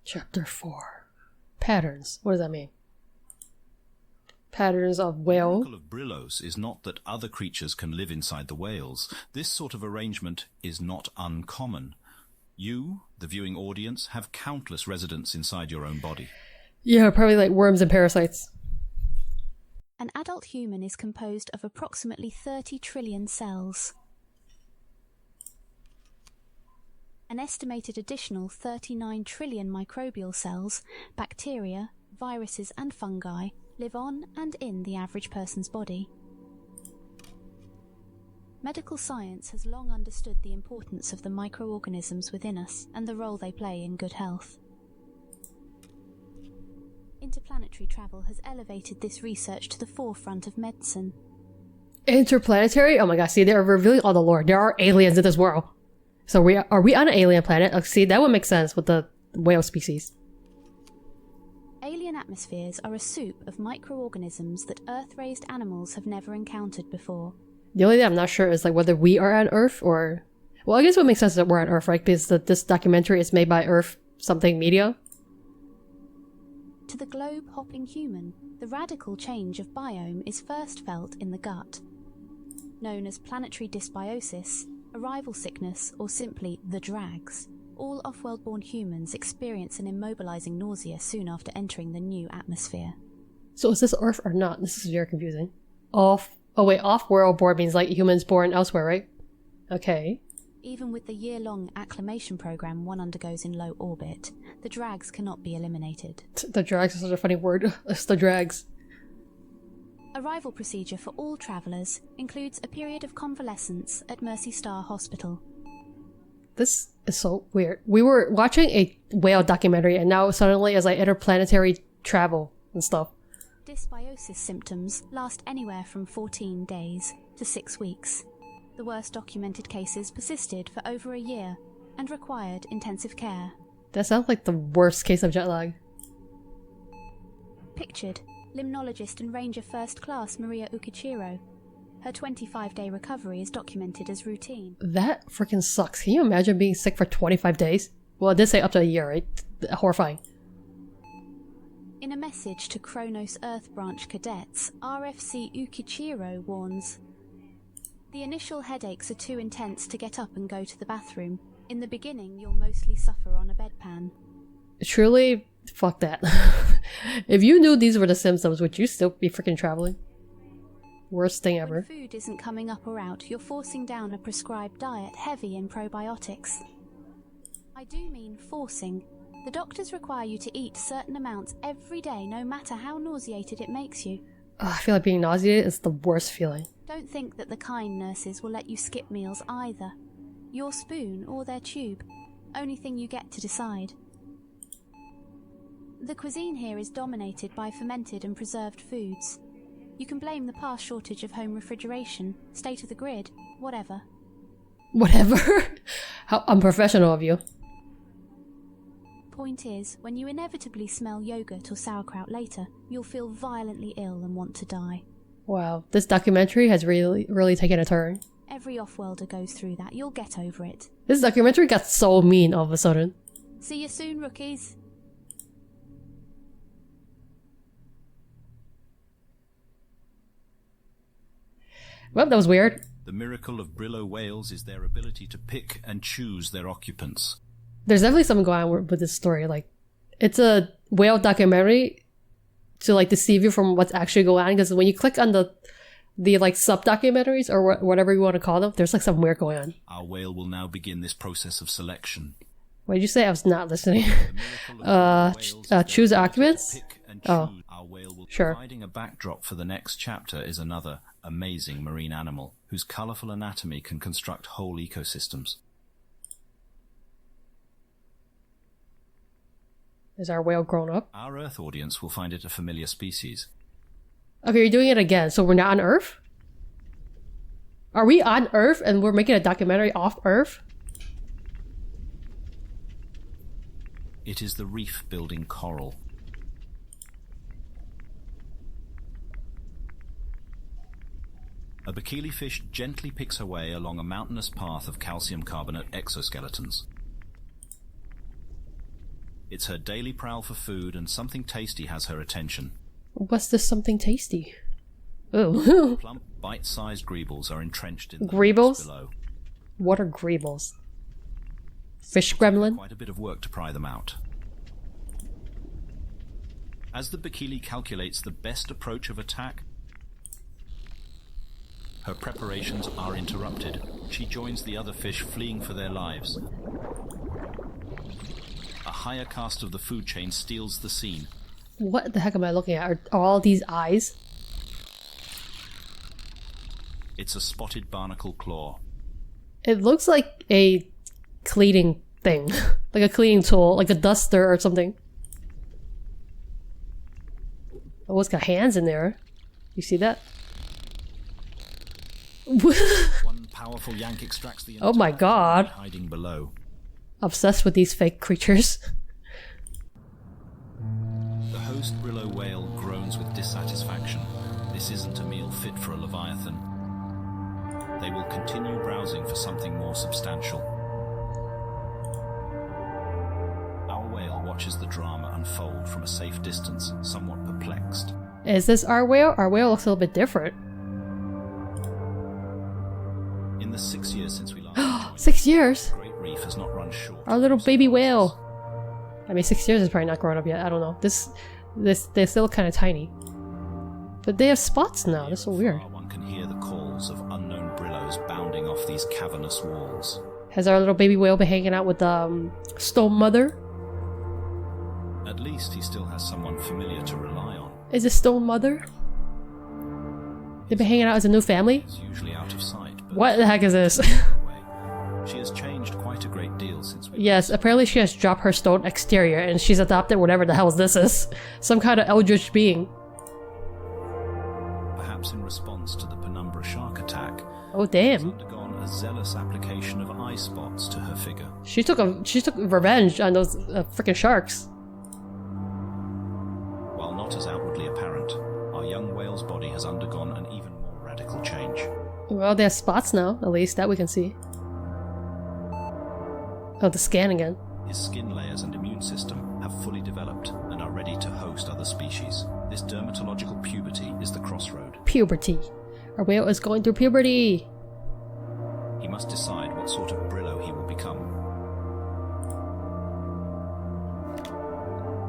Chapter 4. Patterns. What does that mean? Patterns of whale. The miracle of Brillos is not that other creatures can live inside the whales. This sort of arrangement is not uncommon. You, the viewing audience, have countless residents inside your own body. Yeah, probably like worms and parasites. An adult human is composed of approximately 30 trillion cells. An estimated additional 39 trillion microbial cells, bacteria, viruses and fungi live on and in the average person's body. Medical science has long understood the importance of the microorganisms within us and the role they play in good health. Interplanetary travel has elevated this research to the forefront of medicine. Interplanetary? Oh my god, see, they're revealing all the lore. There are aliens in this world. So are we on an alien planet? See, that would make sense with the whale species. Alien atmospheres are a soup of microorganisms that Earth-raised animals have never encountered before. The only thing I'm not sure is like whether we are on Earth or... Well, I guess it would make sense that we're on Earth, right? Because this documentary is made by Earth something media. To the globe-hopping human, the radical change of biome is first felt in the gut. Known as planetary dysbiosis, arrival sickness, or simply the drags, all off-world-born humans experience an immobilizing nausea soon after entering the new atmosphere. So is this Earth or not? This is very confusing. Off-world born means like humans born elsewhere, right? Okay. Even with the year-long acclimation program one undergoes in low orbit, the drags cannot be eliminated. The drags is such a funny word. It's the drags. Arrival procedure for all travellers includes a period of convalescence at Mercy Star Hospital. This is so weird. We were watching a whale documentary and now suddenly it's like interplanetary travel and stuff. Dysbiosis symptoms last anywhere from 14 days to 6 weeks. The worst documented cases persisted for over a year and required intensive care. That sounds like the worst case of jet lag. Pictured, limnologist and ranger first class Maria Ukichiro. Her 25-day recovery is documented as routine. That freaking sucks. Can you imagine being sick for 25 days? Well, it did say up to a year, right? Horrifying. In a message to Kronos Earth Branch cadets, RFC Ukichiro warns, "The initial headaches are too intense to get up and go to the bathroom. In the beginning, you'll mostly suffer on a bedpan." Truly, fuck that. If you knew these were the symptoms, would you still be freaking traveling? Worst thing ever. When food isn't coming up or out, you're forcing down a prescribed diet heavy in probiotics. I do mean forcing. The doctors require you to eat certain amounts every day, no matter how nauseated it makes you. I feel like being nauseated is the worst feeling. Don't think that the kind nurses will let you skip meals either. Your spoon or their tube. Only thing you get to decide. The cuisine here is dominated by fermented and preserved foods. You can blame the past shortage of home refrigeration, state of the grid, whatever. Whatever? How unprofessional of you. Point is, when you inevitably smell yogurt or sauerkraut later, you'll feel violently ill and want to die. Wow, this documentary has really taken a turn. Every off-worlder goes through that, you'll get over it. This documentary got so mean all of a sudden. See you soon, rookies. Well, that was weird. The miracle of Brillo whales is their ability to pick and choose their occupants. There's definitely something going on with this story. Like, it's a whale documentary to like deceive you from what's actually going on. Because when you click on the like sub-documentaries or whatever you want to call them, there's like something weird going on. Our whale will now begin this process of selection. What did you say? I was not listening. Choose occupants? Oh, Our whale will sure. Providing a backdrop for the next chapter is another amazing marine animal whose colourful anatomy can construct whole ecosystems. Is our whale grown up? Our Earth audience will find it a familiar species. Okay, you're doing it again. So we're not on Earth? Are we on Earth and we're making a documentary off Earth? It is the reef-building coral. A Bakili fish gently picks her way along a mountainous path of calcium carbonate exoskeletons. It's her daily prowl for food, and something tasty has her attention. What's this something tasty? Oh. Plump, bite-sized greebles are entrenched in the Greebles? below. What are greebles? Fish gremlin? Quite a bit of work to pry them out. As the Bikili calculates the best approach of attack, her preparations are interrupted. She joins the other fish fleeing for their lives. A higher caste of the food chain steals the scene. What the heck am I looking at? Are all these eyes? It's a spotted barnacle claw. It looks like a cleaning thing. Like a cleaning tool, like a duster or something. Oh, it's got hands in there. You see that? One powerful yank extracts the Oh my god. hiding below. Obsessed with these fake creatures. The host Brillo whale groans with dissatisfaction. This isn't a meal fit for a leviathan. They will continue browsing for something more substantial. Our whale watches the drama unfold from a safe distance, somewhat perplexed. Is this our whale? Our whale looks a little bit different. In the 6 years since we last 6 years? Great Reef has not run short. Our little baby whale. I mean, 6 years is probably not grown up yet. I don't know. They're still kind of tiny. But they have spots now. That's so weird. One can hear the calls of unknown brillos bounding off these cavernous walls. Has our little baby whale been hanging out with Stone Mother? At least he still has someone familiar to rely on. Is it Stone Mother? They've been hanging out as a new family? He's usually out of sight. But What the heck is this? she has changed quite a great deal since we Yes, apparently she has dropped her stone exterior and she's adopted whatever the hell this is. Some kind of eldritch being. perhaps in response to the Penumbra shark attack. Oh She's damn. undergone a zealous application of eye spots to her figure. She took revenge on those freaking sharks. While not as outwardly apparent, our young whale's body has undergone an even more radical change. Well, they have spots now, at least that we can see. Oh, the scan again. His skin layers and immune system have fully developed and are ready to host other species. This dermatological puberty is the crossroad. Puberty. Our whale is going through puberty. He must decide what sort of Brillo he will become.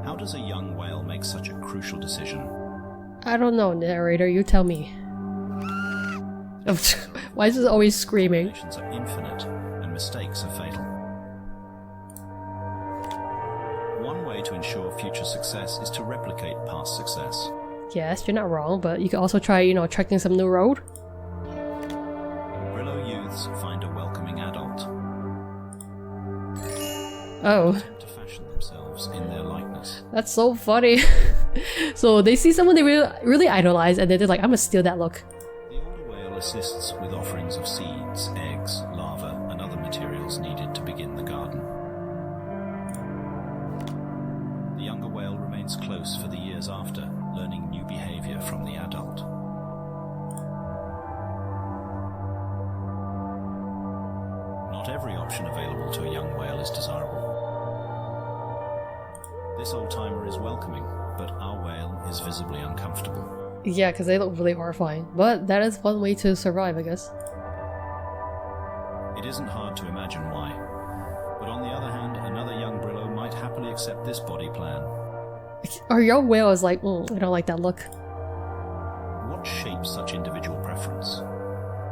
How does a young whale make such a crucial decision? I don't know, narrator, you tell me. Why is it always screaming? Combinations are infinite and mistakes are fatal. One way to ensure future success is to replicate past success. Yes, you're not wrong, but you can also try, trekking some new road. Brillo youths find a welcoming adult. Oh, Attempt to fashion themselves in their likeness. that's so funny. So they see someone they really idolize and then they're like, I'm gonna steal that look. The older whale assists with offerings of seeds, eggs, larvae, and other materials needed to begin the garden. The younger whale remains close for the years after, learning new behavior from the adult. Not every option available to a young whale is desirable. This old-timer is welcoming, but our whale is visibly uncomfortable. Yeah, because they look really horrifying. But that is one way to survive, I guess. It isn't hard to imagine why. But on the other hand, another young Brillo might happily accept this body plan. Our young whale is like, I don't like that look. What shapes such individual preference?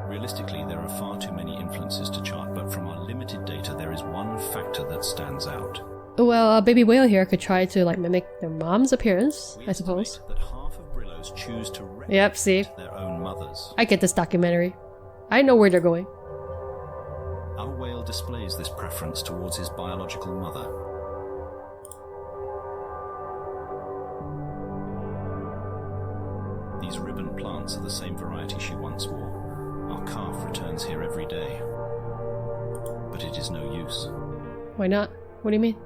Realistically, there are far too many influences to chart, but from our limited data, there is one factor that stands out. Well, baby whale here could try to mimic their mom's appearance, We I suppose. estimate that half of Brillos choose to replicate Yep, see? their own mothers. I get this documentary. I know where they're going. Our whale displays this preference towards his biological mother. These ribbon plants are the same variety she once wore. Our calf returns here every day. But it is no use. Why not? What do you mean?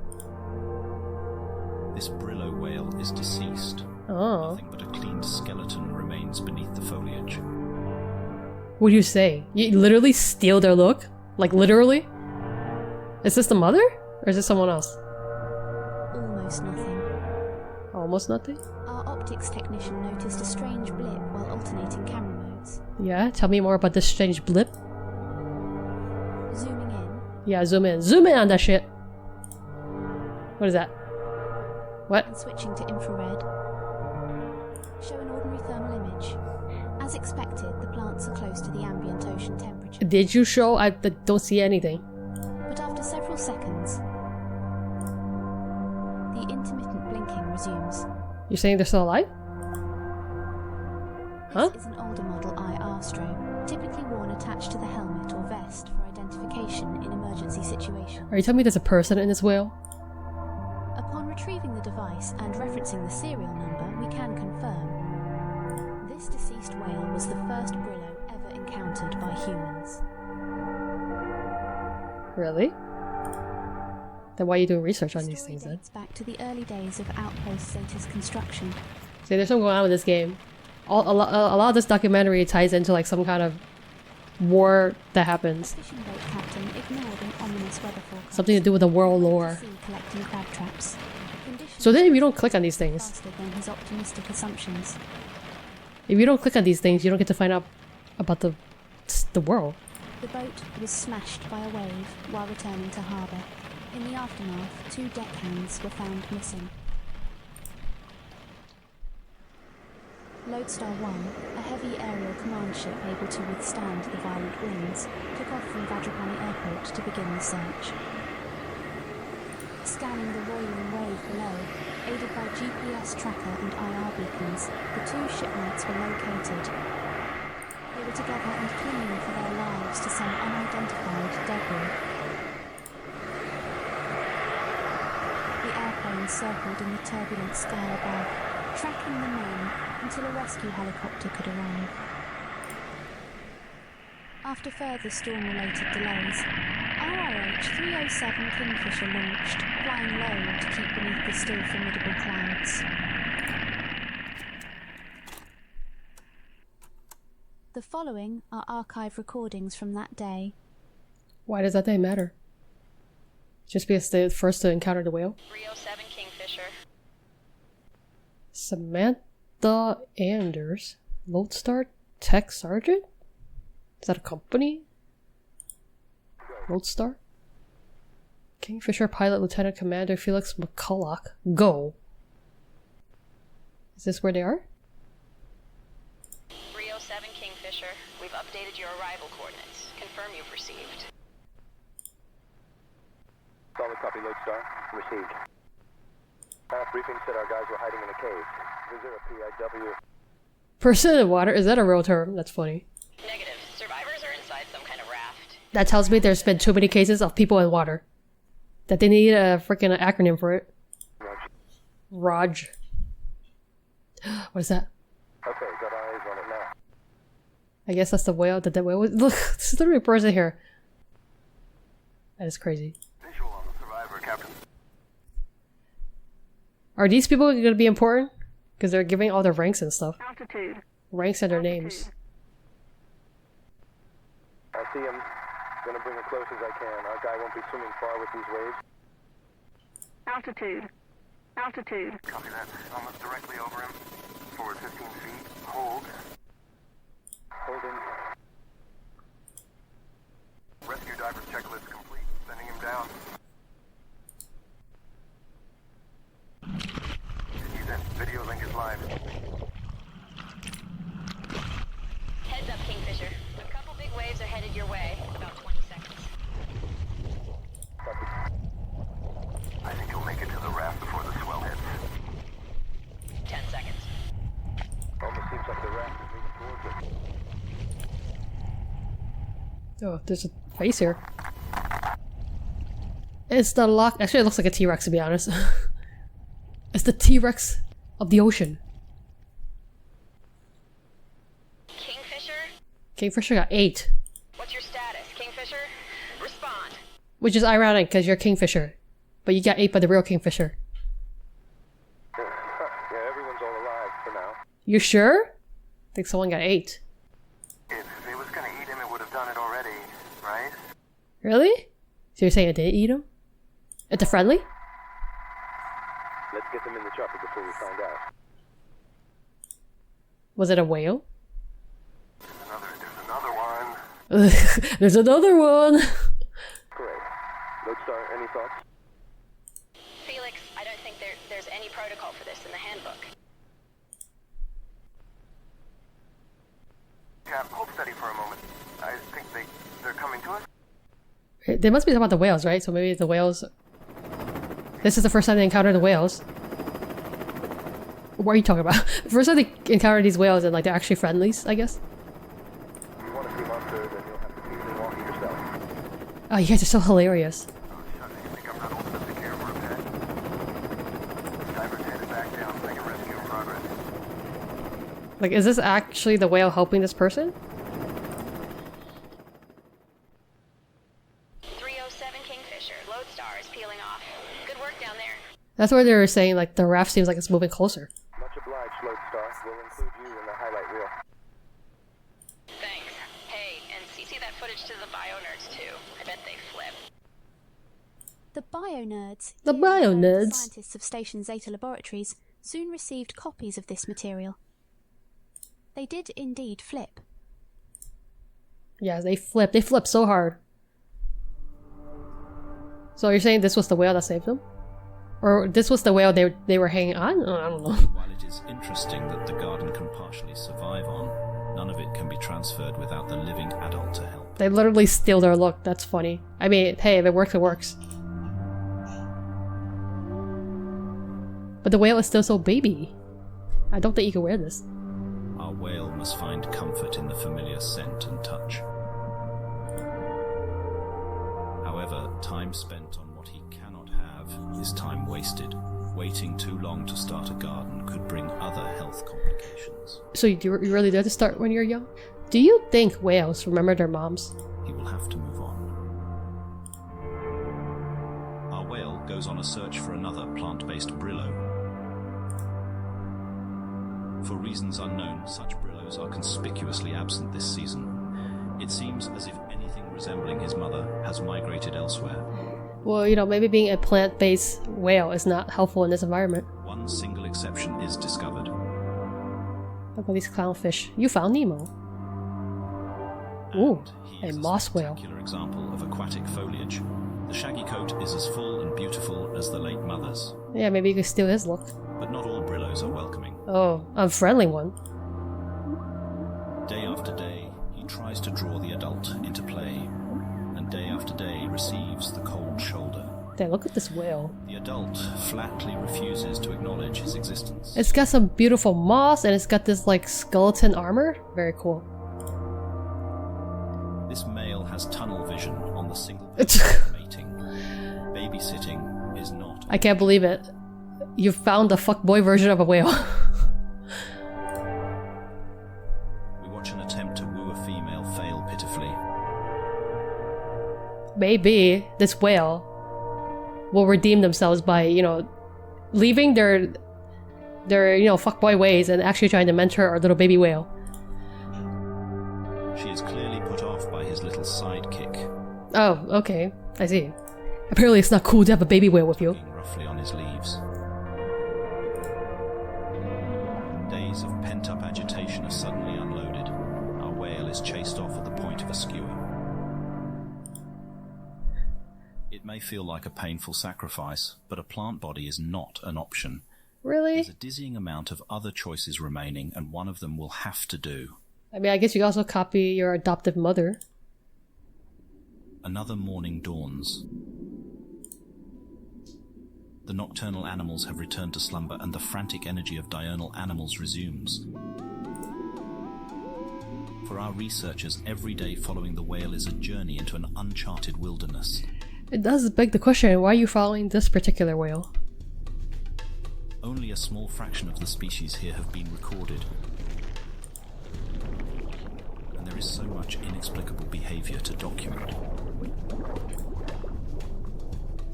This Brillo whale is deceased. Oh. Nothing but a cleaned skeleton remains beneath the foliage. What do you say? You literally steal their look? Like literally? Is this the mother? Or is this someone else? almost nothing. Almost nothing? Our optics technician noticed a strange blip while alternating camera modes. Yeah, tell me more about this strange blip. Zooming in. Yeah, zoom in. Zoom in on that shit! What is that? What? And switching to infrared. Show an ordinary thermal image. As expected, the plants are close to the ambient ocean temperature. Did you show? I don't see anything. But after several seconds, the intermittent blinking resumes. You're saying they're still alive? Huh? This is an older model IR strobe, typically worn attached to the helmet or vest for identification in emergency situations. Are you telling me there's a person in this whale? Upon retrieving the device and referencing the serial number, we can confirm this deceased whale was the first Brillo ever encountered by humans. Really? Then why are you doing research on The these story things then? dates back to the early days of Outpost Zeta's construction. See, there's something going on with this game. A lot of this documentary ties into like some kind of war that happens. Fishing boat captain ignored an ominous weather forecast. Something to do with the world lore. Sea collecting crab traps. So then if you don't click on these things, Faster than his optimistic assumptions. if you don't click on these things, you don't get to find out about the world. The boat was smashed by a wave while returning to harbour. In the aftermath, 2 deckhands were found missing. Lodestar 1, a heavy aerial command ship able to withstand the violent winds, took off from Vajrapani Airport to begin the search. Scanning the roiling wave below, aided by GPS tracker and IR beacons, the 2 shipmates were located. They were together and clinging for their lives to some unidentified debris. The airplane circled in the turbulent sky above, tracking the men until a rescue helicopter could arrive. After further storm-related delays, RIH-307 Kingfisher launched, flying low to keep beneath the still formidable clouds. The following are archive recordings from that day. Why does that day matter? Just because they're the first to encounter the whale? 307 Kingfisher. Samantha Anders, Lodestar Tech Sergeant? Is that a company? Lodestar? Kingfisher Pilot Lieutenant Commander Felix McCulloch. Go. Is this where they are? 307 Kingfisher. We've updated your arrival coordinates. Confirm you've received. Solid copy, Lodestar. Received. Briefing said our guys were hiding in a cave. Is there a PIW? Person in the water? Is that a real term? That's funny. Negative. Survivors are inside some kind of raft. That tells me there's been too many cases of people in water. That they need a freaking acronym for it. Raj. What is that? Okay, got eyes on it now. I guess that's the whale. The dead whale. Look, there's literally a person here. That is crazy. Visual on the survivor, Captain. Are these people going to be important? Because they're giving all their ranks and stuff. Altitude. Ranks and their names. I see him. Gonna bring it close as I can. Our guy won't be swimming far with these waves. Altitude. Altitude. Copy that. Almost directly over him. Forward 15 feet. Hold. Holding. Rescue diver's checklist complete. Sending him down. He's in. Video link is live. Heads up, Kingfisher. A couple big waves are headed your way. About 20 seconds. Copy. I think you'll make it to the raft before the swell hits. 10 seconds. Almost seems like the raft is moving towards it. Oh, there's a face here. It's the lock. Actually, it looks like a T-Rex, to be honest. It's the T-Rex of the ocean. Kingfisher? Kingfisher got 8. What's your status, Kingfisher? Respond. Which is ironic, because you're Kingfisher. But you got 8 by the real Kingfisher. Yeah, everyone's all alive for now. You sure? I think someone got 8. If it was gonna eat him, it would have done it already, right? Really? So you're saying it did eat him? It's a friendly? sharper before we find out. Was it a whale? There's another one. There's another one! Great. Lodestar, any thoughts? Felix, I don't think there's any protocol for this in the handbook. Cap, hold steady for a moment. I think they're coming to us. They must be talking about the whales, right? So maybe the whales... This is the first time they encounter the whales. What are you talking about? The first time they encounter these whales and like they're actually friendlies, I guess? If you want to see monsters, then you'll have to see them walking yourself. Oh, you guys are so hilarious. Oh, shut it. You think I'm not old enough to care for a pet? Diver's headed back down, second rescue in progress. Like, is this actually the whale helping this person? 307 Kingfisher. Lodestar is peeling off. Good work down there. That's where they were saying like the raft seems like it's moving closer. Much obliged, Lodestar. We'll include you in the highlight reel. Thanks. Hey, and see that footage to the bio-nerds too. I bet they flip. The bio-nerds, The bio-nerds. scientists of Station Zeta Laboratories, soon received copies of this material. They did indeed flip. Yeah, they flipped. They flipped so hard. So you're saying this was the whale that saved them? Or this was the whale they were hanging on? Oh, I don't know. While it is interesting that the garden can partially survive on, none of it can be transferred without the living adult to help. They literally steal their look. That's funny. I mean, hey, if it works, it works. But the whale is still so baby. I don't think you can wear this. Our whale must find comfort in the familiar scent and touch. However, time spent on what he cannot have is time wasted. Waiting too long to start a garden could bring other health complications. So you really did to start when you're young? Do you think whales remember their moms? He will have to move on. Our whale goes on a search for another plant-based Brillo. For reasons unknown, such Brillos are conspicuously absent this season. It seems as if anything resembling his mother has migrated elsewhere. Well, you know, maybe being a plant-based whale is not helpful in this environment. One single exception is discovered. Look at these clownfish. You found Nemo. Ooh, And he a is moss whale. spectacular example of aquatic foliage. The shaggy coat is as full and beautiful as the late mother's. Yeah, maybe you could steal his look. But not all Brillos are welcoming. Oh, a friendly one. Day after day, he tries to draw the adult into play, and day after day receives the cold shoulder. Damn, look at this whale. The adult flatly refuses to acknowledge his existence. It's got some beautiful moss and it's got this like skeleton armor. Very cool. This male has tunnel vision on the single of mating. Babysitting is not. I can't believe it. You found the fuckboy version of a whale. We watch an attempt to woo a female fail pitifully. Maybe this whale will redeem themselves by, you know, leaving their you know, fuckboy ways and actually trying to mentor our little baby whale. She is clearly put off by his little sidekick, Oh, okay. I see. Apparently it's not cool to have a baby whale with you. tugging roughly on his leaves. Days of pent-up agitation are suddenly unloaded. Our whale is chased off at the point of a skewer. It may feel like a painful sacrifice, but a plant body is not an option. Really? There's a dizzying amount of other choices remaining, and one of them will have to do. I mean, I guess you can also copy your adoptive mother. Another morning dawns. The nocturnal animals have returned to slumber, and the frantic energy of diurnal animals resumes. For our researchers, every day following the whale is a journey into an uncharted wilderness. It does beg the question, why are you following this particular whale? Only a small fraction of the species here have been recorded. And there is so much inexplicable behavior to document.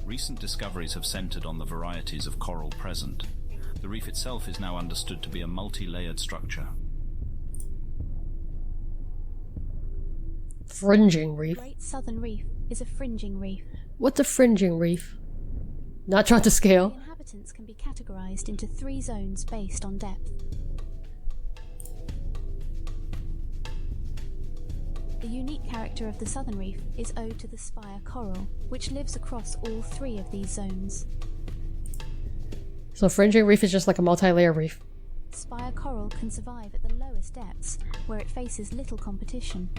Recent discoveries have centered on the varieties of coral present. The reef itself is now understood to be a multi-layered structure. Fringing reef. Great Southern Reef is a fringing reef. What's a fringing reef? Not trying to scale. inhabitants can be categorized into 3 zones based on depth. The unique character of the southern reef is owed to the spire coral, which lives across all 3 of these zones. So fringing reef is just like a multi-layer reef. Spire coral can survive at the lowest depths, where it faces little competition.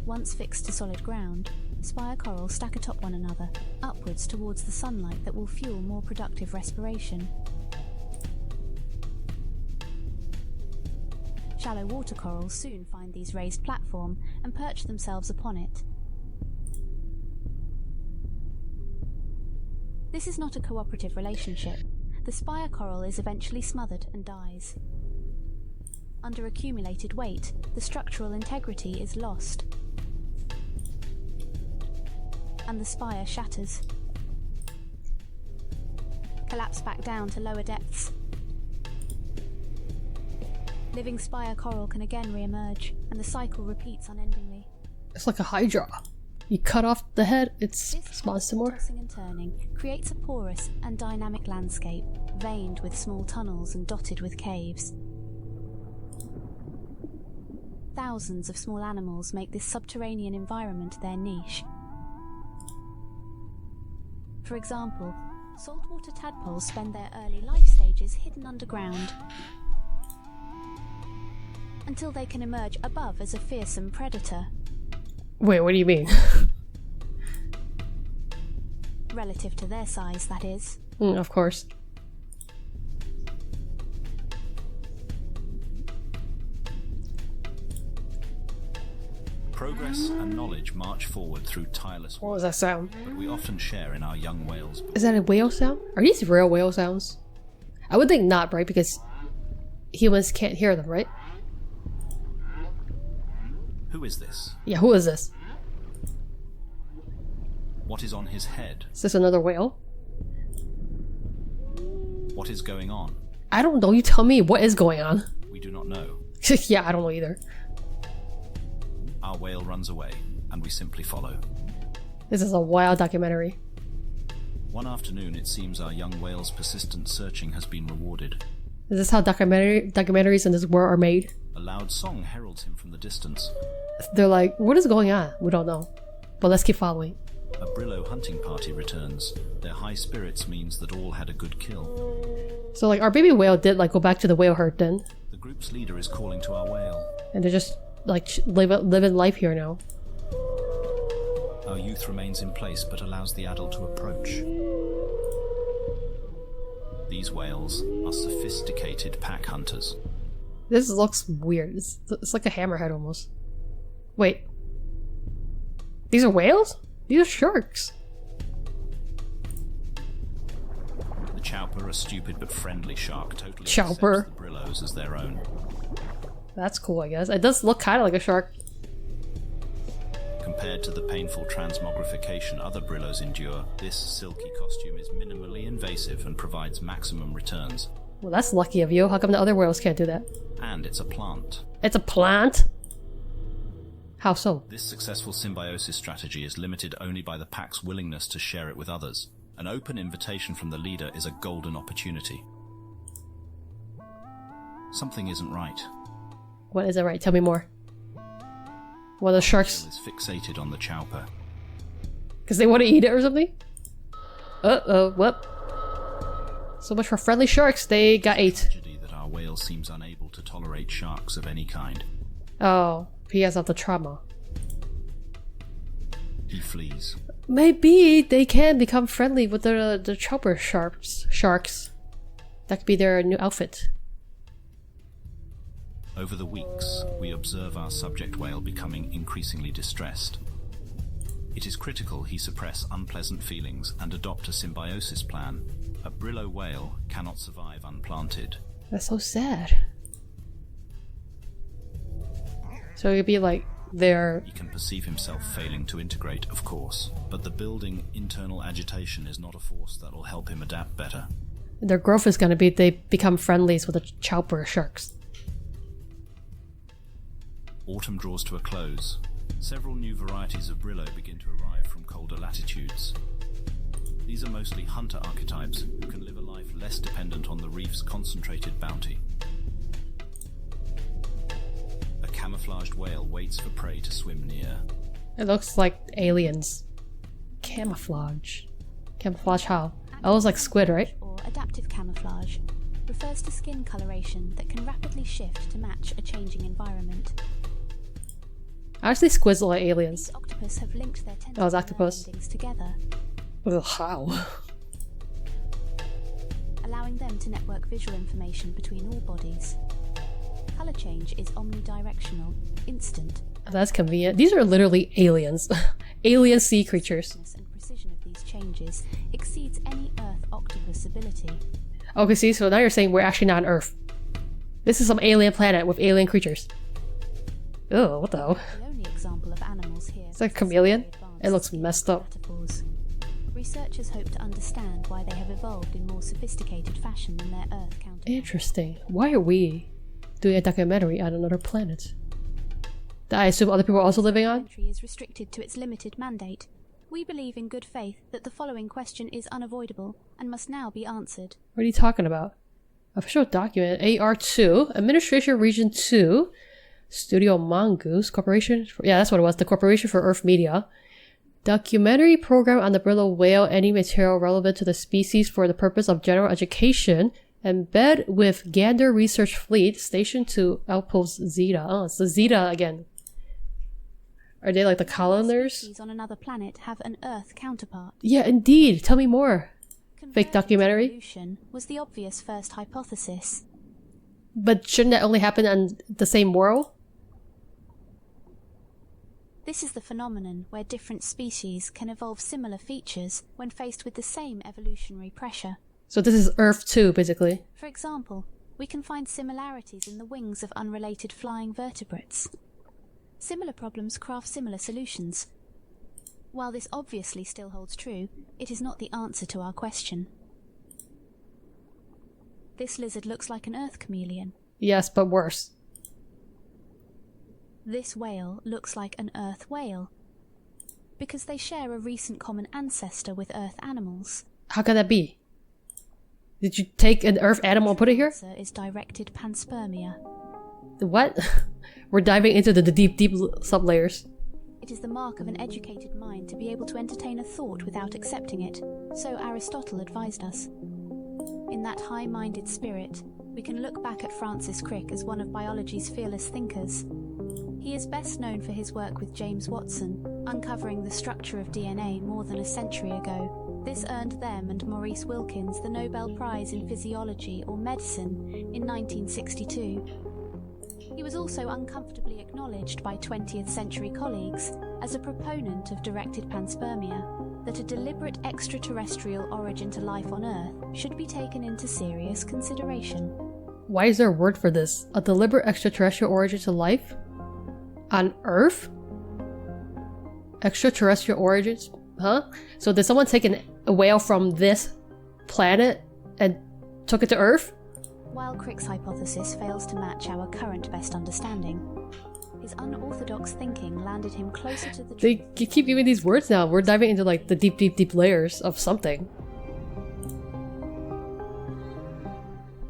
Once fixed to solid ground, spire coral stack atop one another, upwards towards the sunlight that will fuel more productive respiration. Shallow water corals soon find these raised platform and perch themselves upon it. This is not a cooperative relationship. The spire coral is eventually smothered and dies. Under accumulated weight, the structural integrity is lost, and the spire shatters. Collapse back down to lower depths. Living spire coral can again re-emerge, and the cycle repeats unendingly. It's like a hydra. You cut off the head, it spawns some more. Tossing and turning creates a porous and dynamic landscape, veined with small tunnels and dotted with caves. Thousands of small animals make this subterranean environment their niche. For example, saltwater tadpoles spend their early life stages hidden underground, until they can emerge above as a fearsome predator. Wait, what do you mean? Relative to their size, that is. Of course. Progress and knowledge march forward through tireless What work was that sound? that we often share in our young whales. Is that a whale sound? Are these real whale sounds? I would think not, right? Because humans can't hear them, right? Who is this? Yeah, who is this? What is on his head? Is this another whale? What is going on? I don't know. You tell me what is going on. We do not know. Yeah, I don't know either. Our whale runs away, and we simply follow. This is a wild documentary. One afternoon, it seems our young whale's persistent searching has been rewarded. Is this how documentaries in this world are made? A loud song heralds him from the distance. They're like, what is going on? We don't know. But let's keep following. A Brillo hunting party returns. Their high spirits means that all had a good kill. So like our baby whale did like go back to the whale herd then. The group's leader is calling to our whale. And they're just like living life here now. Our youth remains in place but allows the adult to approach. These whales are sophisticated pack hunters. This looks weird. It's like a hammerhead almost. Wait. These are whales? These are sharks. The chowper, a stupid but friendly shark, totally Chowper. accepts the Brillos as their own. That's cool, I guess. It does look kind of like a shark. Compared to the painful transmogrification other Brillos endure, this silky costume is minimally invasive and provides maximum returns. Well, that's lucky of you. How come the other whales can't do that? And it's a plant. It's a plant? How so? This successful symbiosis strategy is limited only by the pack's willingness to share it with others. An open invitation from the leader is a golden opportunity. Something isn't right. What isn't right? Tell me more. Well, the sharks... Is fixated on the chowper. Because they want to eat it or something? Uh-oh, what? So much for friendly sharks. They got ate. Tragedy that our whale seems unable to tolerate sharks of any kind. Oh, he has the trauma. He flees. Maybe they can become friendly with the chopper sharks. That could be their new outfit. Over the weeks, we observe our subject whale becoming increasingly distressed. It is critical he suppress unpleasant feelings and adopt a symbiosis plan. A Brillo whale cannot survive unplanted. That's so sad. So it'd be like they're... He can perceive himself failing to integrate, of course, but the building internal agitation is not a force that will help him adapt better. Their growth is going to be they become friendlies with the chowper sharks. Autumn draws to a close, Several new varieties of Brillo begin to arrive from colder latitudes. These are mostly hunter archetypes who can live a life less dependent on the reef's concentrated bounty. A camouflaged whale waits for prey to swim near. It looks like aliens. Camouflage. Camouflage how? Oh, it was like squid, right? Or adaptive camouflage refers to skin coloration that can rapidly shift to match a changing environment. Actually, squids look like aliens. These octopus have linked their Oh, it's tentacle octopus. endings together, Ugh, how? allowing them to network visual information between all bodies. Color change is omnidirectional, instant. That's convenient. These are literally aliens. Alien sea creatures. The and precision of these changes exceeds any Earth octopus ability. Okay, see, so now you're saying we're actually not on Earth. This is some alien planet with alien creatures. Ugh, what the hell? The only example of animals here. Is that a chameleon? It looks messed up. Metaphors. Researchers hope to understand why they have evolved in more sophisticated fashion than their Earth counterparts. Interesting. Why are we doing a documentary on another planet that I assume other people are also living on? Entry is restricted to its limited mandate. We believe in good faith that the following question is unavoidable and must now be answered. What are you talking about? Official document AR2, Administration Region 2, Studio Mongoose Corporation. Yeah, that's what it was. The Corporation for Earth Media. Documentary program on the Brillo whale. Any material relevant to the species for the purpose of general education. Embed with Gander Research Fleet. Station to Outpost Zeta. Oh, it's the Zeta again. Are they like the coloners? Species on another planet have an Earth counterpart. Yeah, indeed. Tell me more. Fake Convergent documentary? evolution was the obvious first hypothesis. But shouldn't that only happen on the same world? This is the phenomenon where different species can evolve similar features when faced with the same evolutionary pressure. So this is Earth 2, basically. For example, we can find similarities in the wings of unrelated flying vertebrates. Similar problems craft similar solutions. While this obviously still holds true, it is not the answer to our question. This lizard looks like an Earth chameleon. Yes, but worse. This whale looks like an Earth whale, because they share a recent common ancestor with Earth animals. How can that be? Did you take an Earth animal and put it here? The answer is directed panspermia. What? We're diving into the deep sublayers. It is the mark of an educated mind to be able to entertain a thought without accepting it, so Aristotle advised us. In that high-minded spirit, we can look back at Francis Crick as one of biology's fearless thinkers. He is best known for his work with James Watson, uncovering the structure of DNA more than a century ago. This earned them and Maurice Wilkins the Nobel Prize in Physiology or Medicine in 1962. He was also uncomfortably acknowledged by 20th century colleagues as a proponent of directed panspermia, that a deliberate extraterrestrial origin to life on Earth should be taken into serious consideration. Why is there a word for this? A deliberate extraterrestrial origin to life? On Earth? Extraterrestrial origins? Huh? So did someone take a whale from this planet and took it to Earth? While Crick's hypothesis fails to match our current best understanding, his unorthodox thinking landed him closer to the truth. They keep giving these words now. We're diving into like the deep layers of something.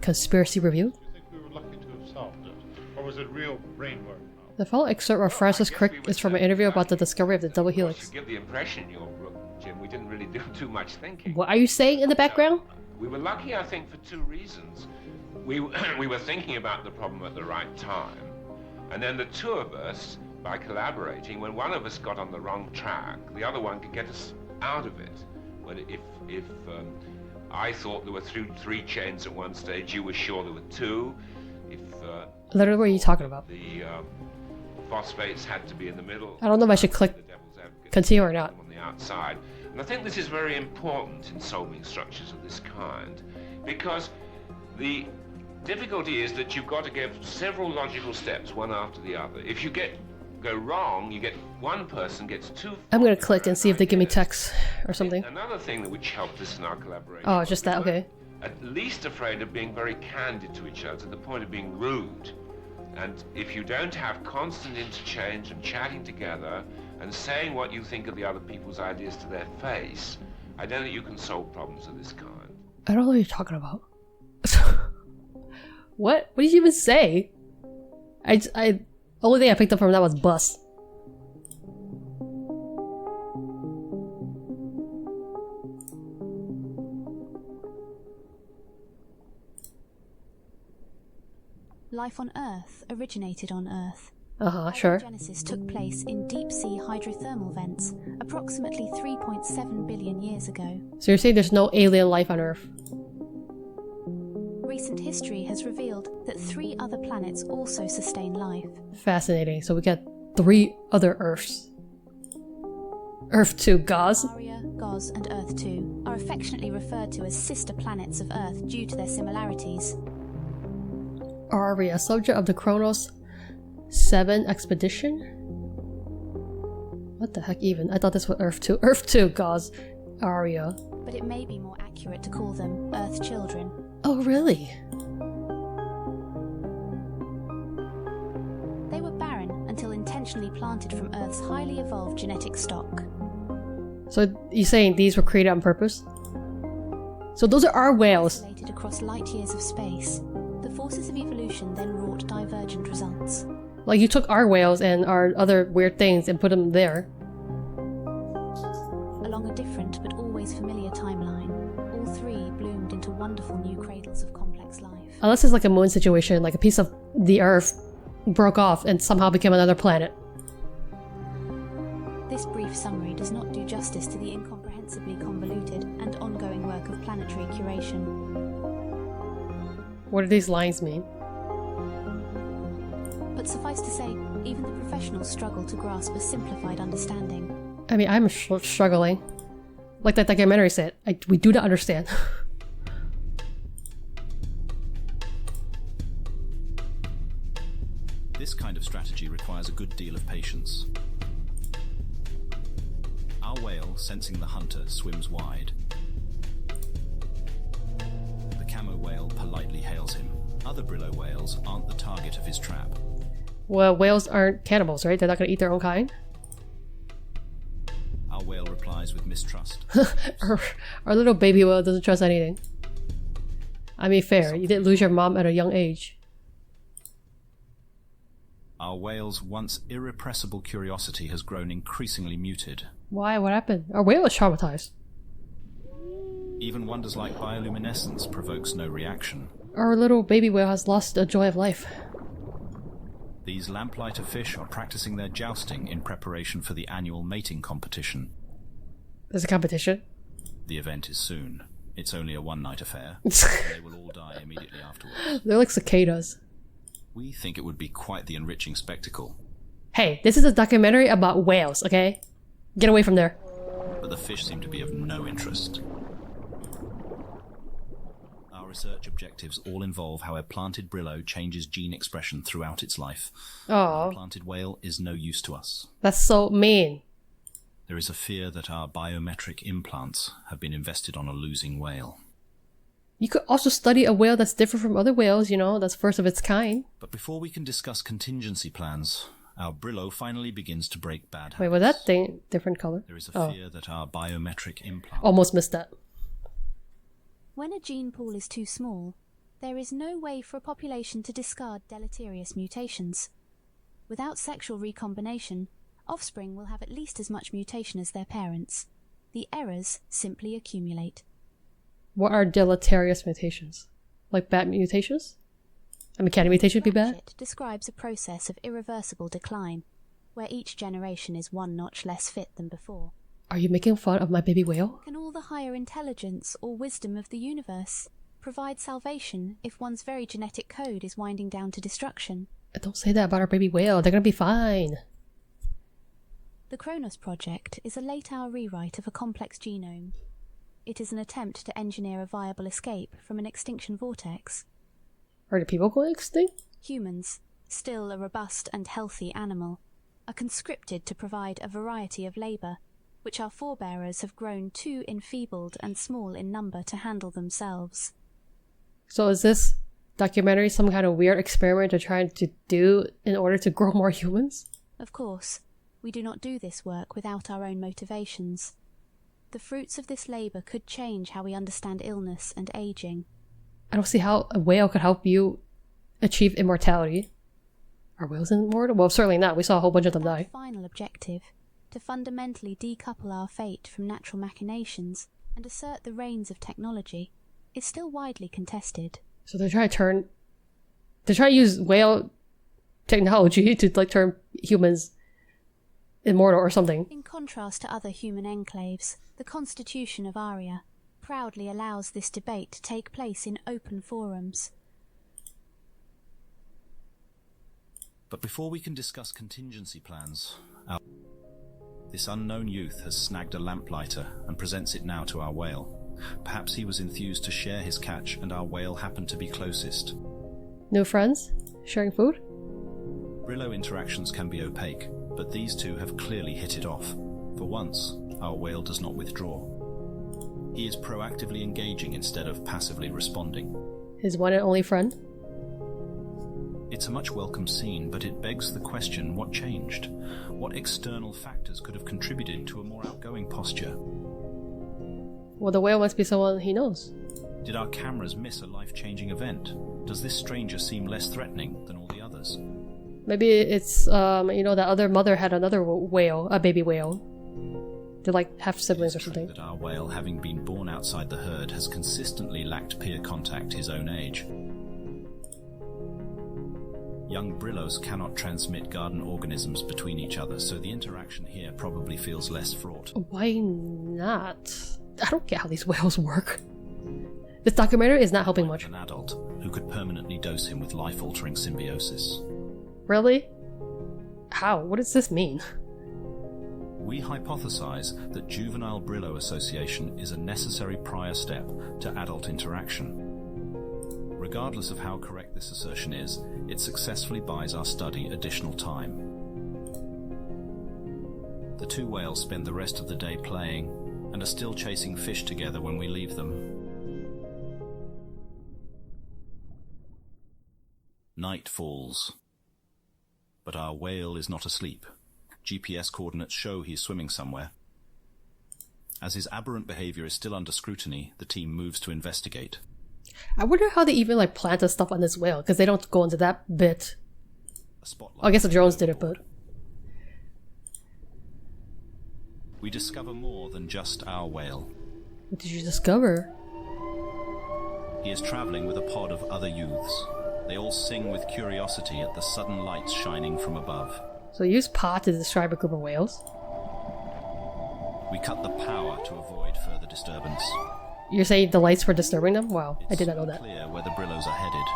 Conspiracy review? Do you think we were lucky to have solved it? Or was it real brain work? The following excerpt of Francis Crick is from an interview about the discovery of the double helix. To give the impression, Jim, we didn't really do too much thinking. What are you saying in the background? We were lucky, I think, for two reasons. We were thinking about the problem at the right time, and then the two of us, by collaborating, when one of us got on the wrong track, the other one could get us out of it. When if I thought there were three chains at one stage, you were sure there were two. If Literally, what are you talking about? the phosphates had to be in the middle. I don't know if I should click The devil's advocate continue or not. on the outside. And I think this is very important in solving structures of this kind, because the difficulty is that you've got to give several logical steps, one after the other. If you go wrong, you get one person gets too. I'm gonna click and see if they give me text or something. Another thing which helped us in our collaboration. Oh, just that, we were okay. At least afraid of being very candid to each other, to the point of being rude. And if you don't have constant interchange and chatting together and saying what you think of the other people's ideas to their face, I don't think you can solve problems of this kind. I don't know what you're talking about. What? What did you even say? I only thing I picked up from that was bus. Life on Earth originated on Earth. Sure. Genesis took place in deep-sea hydrothermal vents approximately 3.7 billion years ago. So you're saying there's no alien life on Earth? Recent history has revealed that 3 other planets also sustain life. Fascinating. So we got 3 other Earths. Earth 2, Gauss. Aria, Gauss, and Earth 2 are affectionately referred to as sister planets of Earth due to their similarities. Aria, subject of the Kronos 7 expedition? What the heck even? I thought this was Earth 2. Earth 2, Gauss. Aria. But it may be more accurate to call them Earth children. Oh, really? They were barren until intentionally planted from Earth's highly evolved genetic stock. So you're saying these were created on purpose? So those are our whales. Isolated across light years of space, the forces of evolution then wrought divergent results. Like you took our whales and our other weird things and put them there. Along a different but always familiar timeline, all 3 bloomed into wonderful new cradles of complex life. Unless it's like a moon situation, like a piece of the Earth broke off and somehow became another planet. This brief summary does not do justice to the incomprehensibly convoluted and ongoing work of planetary curation. What do these lines mean? But suffice to say, even the professionals struggle to grasp a simplified understanding. I mean, I'm struggling. Like that documentary said, we do not understand. This kind of strategy requires a good deal of patience. Our whale, sensing the hunter, swims wide. The camo whale politely hails him. Other Brillo whales aren't the target of his trap. Well, whales aren't cannibals, right? They're not gonna eat their own kind? Our whale replies with mistrust. Our little baby whale doesn't trust anything. I mean, fair. You didn't lose your mom at a young age. Our whale's once irrepressible curiosity has grown increasingly muted. Why? What happened? Our whale is traumatized. Even wonders like bioluminescence provokes no reaction. Our little baby whale has lost the joy of life. These lamplighter fish are practicing their jousting in preparation for the annual mating competition. There's a competition? The event is soon. It's only a one-night affair. They will all die immediately afterwards. They're like cicadas. We think it would be quite the enriching spectacle. Hey, this is a documentary about whales, okay? Get away from there. But the fish seem to be of no interest. Our research objectives all involve how a planted Brillo changes gene expression throughout its life. Oh, A planted whale is no use to us. that's so mean. There is a fear that our biometric implants have been invested on a losing whale. You could also study a whale that's different from other whales, you know, that's first of its kind. But before we can discuss contingency plans, our Brillo finally begins to break bad habits. Wait, was that thing different color? There is a Oh. fear that our biometric implants... Almost missed that. When a gene pool is too small, there is no way for a population to discard deleterious mutations. Without sexual recombination, offspring will have at least as much mutation as their parents. The errors simply accumulate. What are deleterious mutations? Like bad mutations? I mean, can a mutation be bad? Ratchet describes a process of irreversible decline, where each generation is one notch less fit than before. Are you making fun of my baby whale? Can all the higher intelligence or wisdom of the universe provide salvation if one's very genetic code is winding down to destruction? Don't say that about our baby whale. They're gonna be fine. The Kronos project is a late-hour rewrite of a complex genome. It is an attempt to engineer a viable escape from an extinction vortex. Are the people going extinct? Humans, still a robust and healthy animal, are conscripted to provide a variety of labour, which our forebearers have grown too enfeebled and small in number to handle themselves. So is this documentary some kind of weird experiment they're trying to do in order to grow more humans? Of course, we do not do this work without our own motivations. The fruits of this labour could change how we understand illness and aging. I don't see how a whale could help you achieve immortality. Are whales immortal? Well, certainly not. We saw a whole bunch of them Our die. final objective, to fundamentally decouple our fate from natural machinations and assert the reins of technology, is still widely contested. So they're trying to use whale technology to like turn humans immortal or something. In contrast to other human enclaves, the Constitution of Aria proudly allows this debate to take place in open forums. But before we can discuss contingency plans, this unknown youth has snagged a lamplighter and presents it now to our whale. Perhaps he was enthused to share his catch and our whale happened to be closest. New friends? Sharing food? Brillo interactions can be opaque, but these two have clearly hit it off. For once, our whale does not withdraw. He is proactively engaging instead of passively responding. His one and only friend? It's a much welcome scene, but it begs the question, what changed? What external factors could have contributed to a more outgoing posture? Well, the whale must be someone he knows. Did our cameras miss a life-changing event? Does this stranger seem less threatening than all the others? Maybe it's, that other mother had another whale, a baby whale. They're like half siblings or something. That our whale, having been born outside the herd, has consistently lacked peer contact his own age. Young Brillos cannot transmit garden organisms between each other, so the interaction here probably feels less fraught. Why not? I don't get how these whales work. This documentary is not helping much. An adult who could permanently dose him with life-altering symbiosis. Really? How? What does this mean? We hypothesize that juvenile Brillo association is a necessary prior step to adult interaction. Regardless of how correct this assertion is, it successfully buys our study additional time. The two whales spend the rest of the day playing, and are still chasing fish together when we leave them. Night falls. But our whale is not asleep. GPS coordinates show he's swimming somewhere. As his aberrant behavior is still under scrutiny, the team moves to investigate. I wonder how they even planted stuff on this whale, because they don't go into that bit. I guess the drones did it, but... We discover more than just our whale. What did you discover? He is traveling with a pod of other youths. They all sing with curiosity at the sudden lights shining from above. So you use pod to describe a group of whales? We cut the power to avoid further disturbance. You're saying the lights were disturbing them? Wow, I did not know that. It's clear where the Brillos are headed.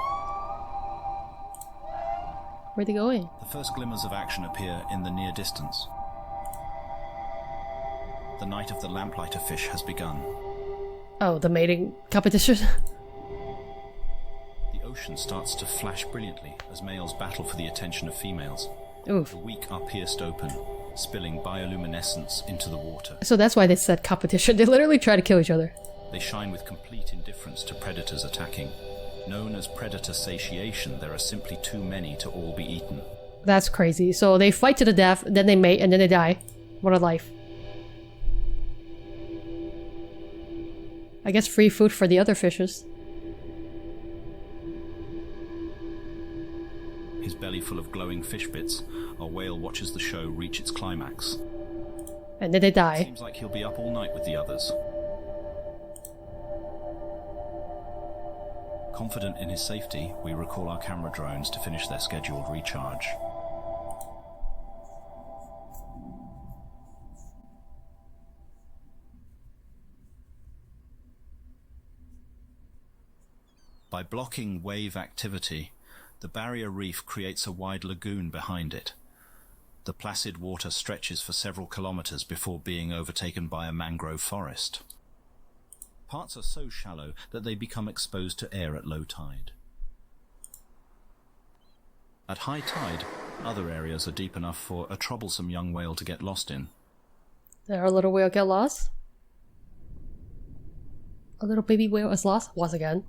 Where are they going? The first glimmers of action appear in the near distance. The night of the lamplighter fish has begun. Oh, the mating competition? The ocean starts to flash brilliantly as males battle for the attention of females. Oof. The weak are pierced open, spilling bioluminescence into the water. So that's why they said competition. They literally try to kill each other. They shine with complete indifference to predators attacking. Known as predator satiation, there are simply too many to all be eaten. That's crazy. So they fight to the death, then they mate, and then they die. What a life. I guess free food for the other fishes. His belly full of glowing fish bits, our whale watches the show reach its climax. And then they die. Seems like he'll be up all night with the others. Confident in his safety, we recall our camera drones to finish their scheduled recharge. By blocking wave activity, the barrier reef creates a wide lagoon behind it. The placid water stretches for several kilometers before being overtaken by a mangrove forest. Parts are so shallow that they become exposed to air at low tide. At high tide, other areas are deep enough for a troublesome young whale to get lost in. Did our little whale get lost? A little baby whale is lost once again.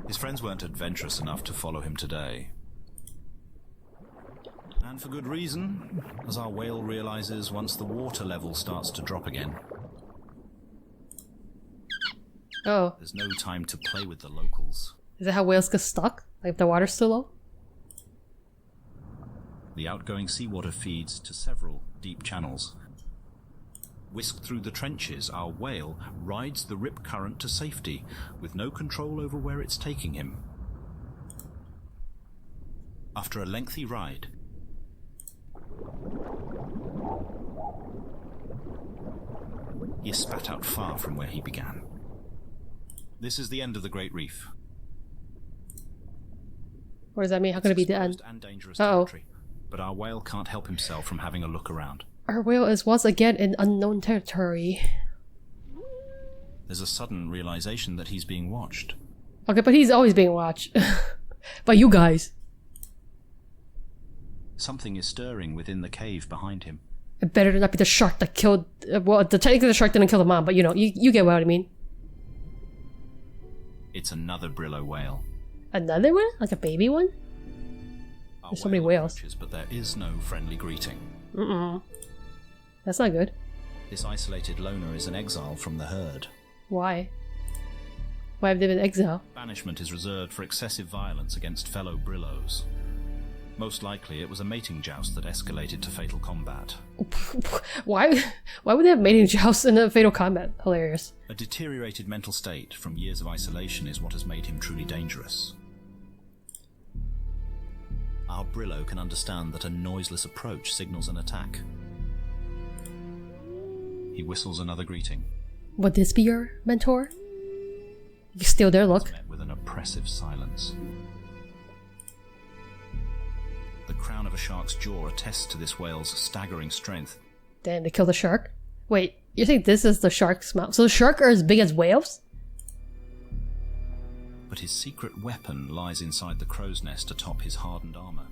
His friends weren't adventurous enough to follow him today. And for good reason, as our whale realizes once the water level starts to drop again. Oh. There's no time to play with the locals. Is that how whales get stuck? Like if the water's too low? The outgoing seawater feeds to several deep channels. Whisked through the trenches, our whale rides the rip current to safety, with no control over where it's taking him. After a lengthy ride, he is spat out far from where he began. This is the end of the Great Reef. What does that mean? How can it be the end? And dangerous territory, but our whale can't help himself from having a look around. Our whale is once again in unknown territory. There's a sudden realization that he's being watched. Okay, but he's always being watched. By you guys. Something is stirring within the cave behind him. It better not be the shark that killed... well, technically the shark didn't kill the mom, but you know, you get what I mean. It's another Brillo whale. Another one? Like a baby one? There's so many whales. Approaches, but there is no friendly greeting. That's not good. This isolated loner is an exile from the herd. Why? Why have they been exiled? Banishment is reserved for excessive violence against fellow Brillos. Most likely it was a mating joust that escalated to fatal combat. Why would they have mating jousts in a fatal combat? Hilarious. A deteriorated mental state from years of isolation is what has made him truly dangerous. Our Brillo can understand that a noiseless approach signals an attack. He whistles another greeting. Would this be your mentor? You steal their look. Met with an oppressive silence. The crown of a shark's jaw attests to this whale's staggering strength. Damn, they killed the shark? Wait, you think this is the shark's mouth? So the shark are as big as whales? But his secret weapon lies inside the crow's nest atop his hardened armor.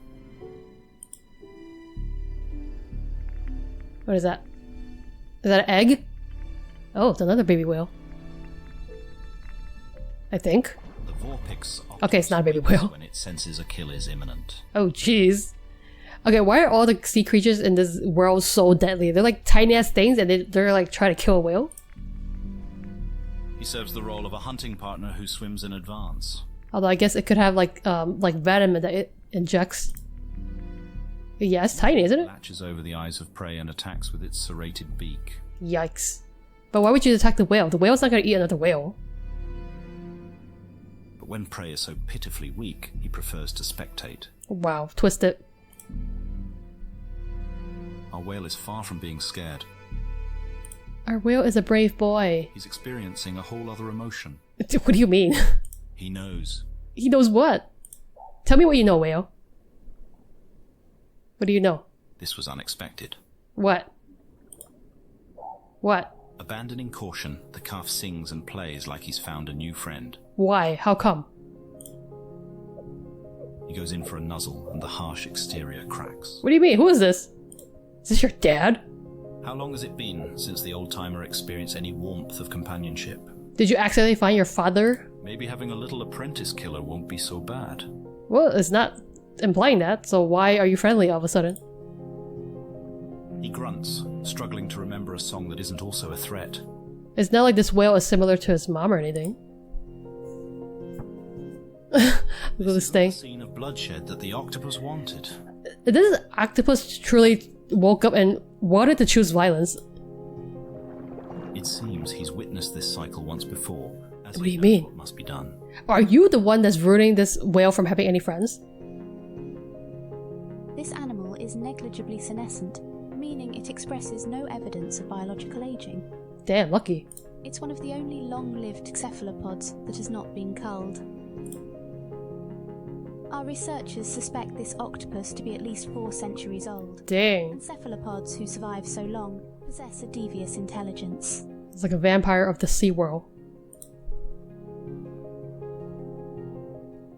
What is that? Is that an egg? Oh, it's another baby whale. I think. The Vorpix okay, it's not a baby whale. When it senses a kill is imminent. Oh, jeez. Okay, why are all the sea creatures in this world so deadly? They're like tiny ass things and they're like trying to kill a whale? He serves the role of a hunting partner who swims in advance. Although I guess it could have like venom that it injects. Yeah, it's tiny, isn't it? Latches over the eyes of prey and attacks with its serrated beak. Yikes. But why would you attack the whale? The whale's not gonna eat another whale. But when prey is so pitifully weak, he prefers to spectate. Wow, twisted. Our whale is far from being scared. Our whale is a brave boy. He's experiencing a whole other emotion. What do you mean? He knows. He knows what? Tell me what you know, whale. What do you know? This was unexpected. What? What? Abandoning caution, the calf sings and plays like he's found a new friend. Why? How come? He goes in for a nuzzle and the harsh exterior cracks. What do you mean? Who is this? Is this your dad? How long has it been since the old-timer experienced any warmth of companionship? Did you accidentally find your father? Maybe having a little apprentice killer won't be so bad. Well, it's not implying that, so why are you friendly all of a sudden? He grunts, struggling to remember a song that isn't also a threat. It's not like this whale is similar to his mom or anything. Look at this thing. The scene of bloodshed that the octopus wanted. This octopus truly woke up and wanted to choose violence. It seems he's witnessed this cycle once before. As What do you mean? What must be done. Are you the one that's ruining this whale from having any friends? This animal is negligibly senescent, meaning it expresses no evidence of biological aging. Damn, lucky. It's one of the only long-lived cephalopods that has not been culled. Our researchers suspect this octopus to be at least 4 centuries old. Dang. And cephalopods who survive so long possess a devious intelligence. It's like a vampire of the sea world.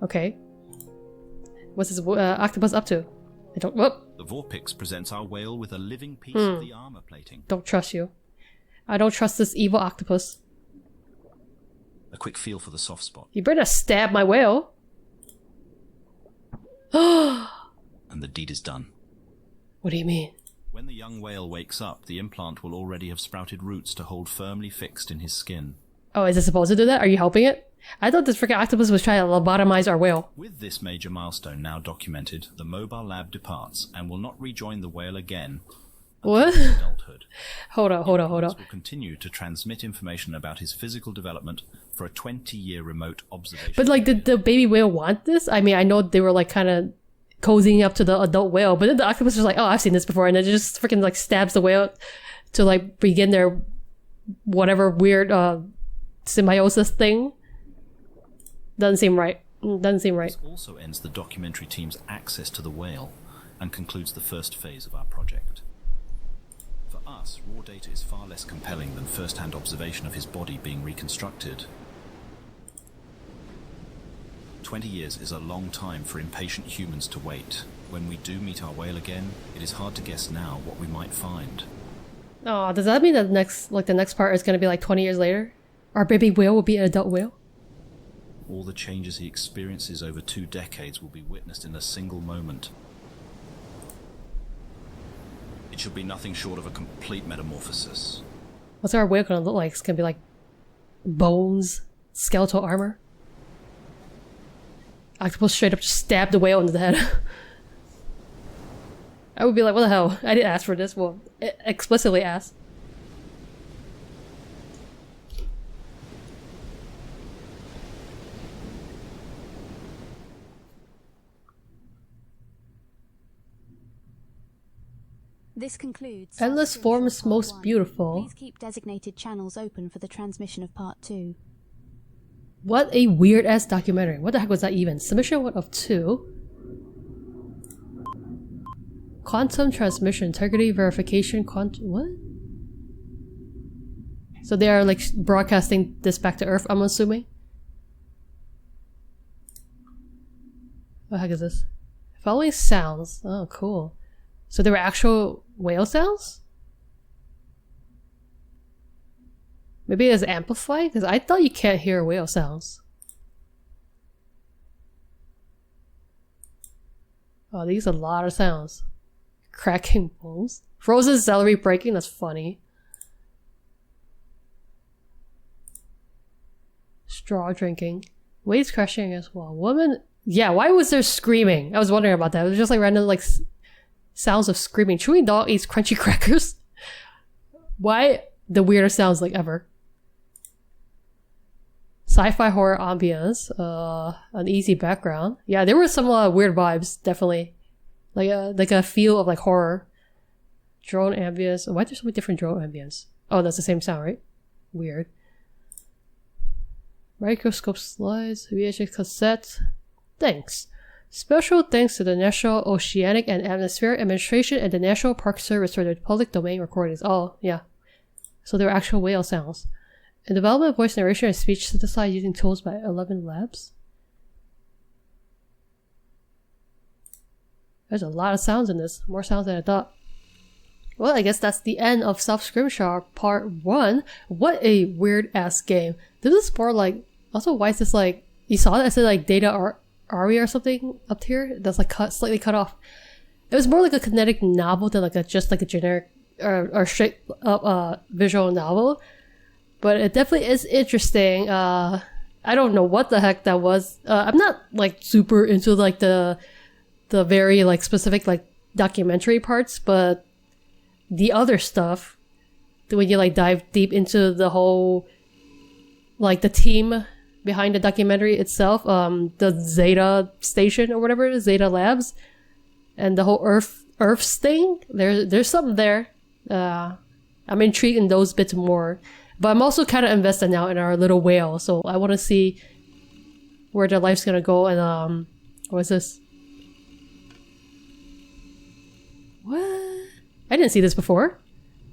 Okay. What's this octopus up to? I don't... Whoop! The Vorpix presents our whale with a living piece of the armor plating. Don't trust you. I don't trust this evil octopus. A quick feel for the soft spot. You better stab my whale. And the deed is done. What do you mean? When the young whale wakes up, the implant will already have sprouted roots to hold firmly fixed in his skin. Oh, is it supposed to do that? Are you helping it? I thought this freaking octopus was trying to lobotomize our whale. With this major milestone now documented, the mobile lab departs and will not rejoin the whale again. What? Adulthood. Hold on. Will continue to transmit information about his physical development for a 20-year remote observation. But like, did the baby whale want this? I mean, I know they were like kind of cozying up to the adult whale, but then the octopus was like, oh, I've seen this before, and it just freaking like stabs the whale to like begin their whatever weird symbiosis thing. Doesn't seem right. This also ends the documentary team's access to the whale and concludes the first phase of our project. For us, raw data is far less compelling than first-hand observation of his body being reconstructed. 20 years is a long time for impatient humans to wait. When we do meet our whale again, it is hard to guess now what we might find. Oh, does that mean that the next part is going to be like 20 years later? Our baby whale will be an adult whale? All the changes he experiences over 2 decades will be witnessed in a single moment. It should be nothing short of a complete metamorphosis. What's our whale going to look like? It's going to be like bones, skeletal armor. Octopus straight up just stabbed the whale in the head. I would be like, what the hell? I didn't ask for this. Well, explicitly asked. This concludes Endless Forms Part Most 1. Beautiful. Please keep designated channels open for the transmission of Part 2. What a weird ass documentary. What the heck was that even? Submission 1 of 2. Quantum transmission, integrity verification, what? So they are like broadcasting this back to Earth, I'm assuming. What the heck is this? Following sounds. Oh, cool. So there were actual whale sounds? Maybe it's amplified? Because I thought you can't hear whale sounds. Oh, these are a lot of sounds. Cracking bones. Frozen celery breaking, that's funny. Straw drinking. Waves crashing against wall. Woman. Yeah, why was there screaming? I was wondering about that. It was just like random like sounds of screaming. Chewing dog eats crunchy crackers. Why the weirdest sounds like ever? Sci-fi horror ambience. An easy background. Yeah, there were some weird vibes, definitely. Like a feel of like horror. Drone ambience. Why are there so many different drone ambience? Oh, that's the same sound, right? Weird. Microscope slides. VHS cassette. Thanks. Special thanks to the National Oceanic and Atmospheric Administration and the National Park Service for their public domain recordings. Oh, yeah. So there were actual whale sounds. And development of voice narration and speech synthesized using tools by 11 Labs. There's a lot of sounds in this. More sounds than I thought. Well, I guess that's the end of Scrimshaw Part 1. What a weird-ass game. This is more like... Also, why is this like... You saw that? I said like Data Aria or something up here? That's like slightly cut off. It was more like a kinetic novel than like just like a generic or straight up visual novel. But it definitely is interesting. I don't know what the heck that was. I'm not like super into like the very like specific like documentary parts, but the other stuff, when you like dive deep into the whole like the team behind the documentary itself, the Zeta station or whatever it is, Zeta Labs, and the whole Earth's thing, there's something there. I'm intrigued in those bits more. But I'm also kind of invested now in our little whale, so I want to see where their life's gonna go. And what is this? What? I didn't see this before.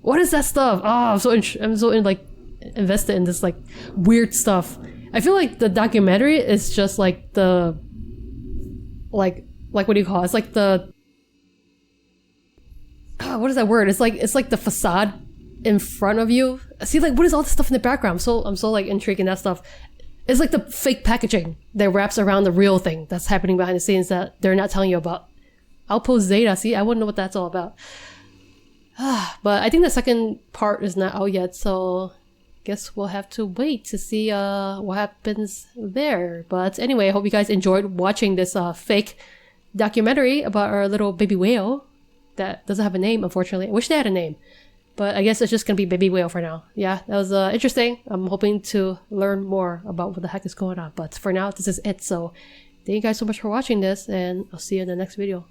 What is that stuff? Oh, I'm so invested in this like weird stuff. I feel like the documentary is just like the like what do you call it? It's like the what is that word? It's like the facade in front of you. See, like, what is all this stuff in the background? I'm so like intrigued in that stuff. It's like the fake packaging that wraps around the real thing that's happening behind the scenes that they're not telling you about. Outpost Zeta, see, I wouldn't know what that's all about. But I think the second part is not out yet, so guess we'll have to wait to see what happens there. But anyway, I hope you guys enjoyed watching this fake documentary about our little baby whale that doesn't have a name, unfortunately. I wish they had a name, but I guess it's just gonna be baby whale for now. Yeah, that was interesting. I'm hoping to learn more about what the heck is going on, but for now, this is it. So thank you guys so much for watching this, and I'll see you in the next video.